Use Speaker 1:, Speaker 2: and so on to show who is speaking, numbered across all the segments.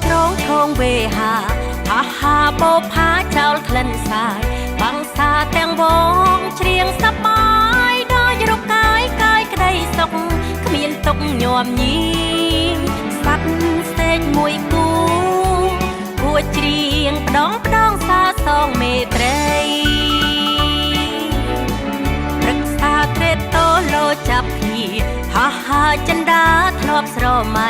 Speaker 1: ច្រងឈងវេហាហាបោផាចោលក្លិនសាយបាំងសាទាំងវងច្រៀងសប្បាយដោយរកកាយកាយក្តីសុខគ្មានទុកញោមញីសັດសេកមួយគូគួច្រៀងផ្ដងសាសងមេត្រីរក្សាត្រេតតូលោចាប់គ្នាហាចិន្តាធ្លាប់ស្រមៃ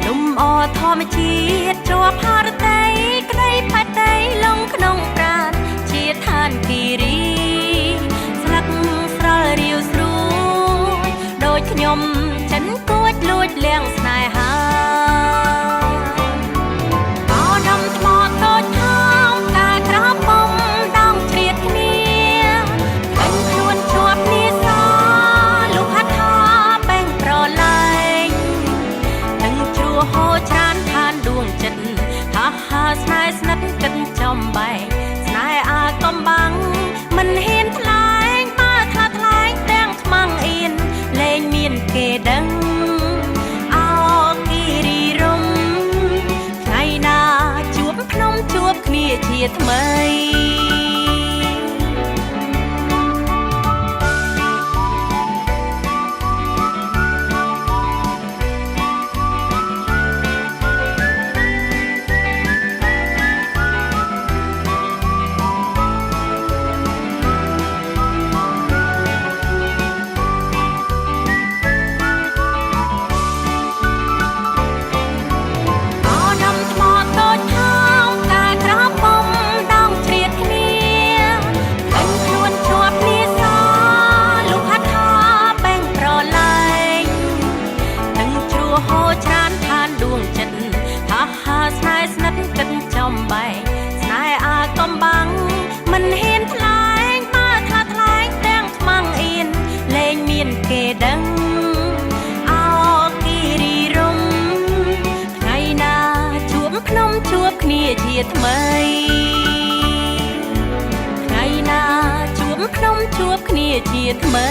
Speaker 1: លំអធម្មជាតិជាប់ហារតីក្តីផែតតីលងក្នុងប្រាណជាឋានគិរីស្លឹកស្រលរាវស្រួយដូចខ្ញុំចិនគួចលួចលៀងស្នេហាបោដុំថ្មតូចថោកការក្រពុំដងជ្រៀតគ្នាឃើញខ្លួនជាប់នីសាលុបហាត់ថាបែងប្រឡែងនឹងជ្រោះហូរច្រានឋានដួងចិត្តហាស្នេហ៍ស្និទ្ធគិតចំបែងស្នេហ៍អាកំបាំងមិនហ៊ានថ្លែងបើថាថ្លែងទាំងខ្មាំងអៀនលែងមានគេដឹងអោគិរីរំថ្ងៃណាជួបភ្នំជួបគ្នាជាថ្មីចំបែងស្នេហ៍អាកំបាំងមិនហ៊ានថ្លែងបើថាថ្លែងទាំងខ្មាំងអៀនលែងមានគេដឹងអោគិរីរំថ្ងៃណាជួបភ្នំជួបគ្នាជាថ្មីថ្ងៃណាជួបភ្នំជួបគ្នាជាថ្មី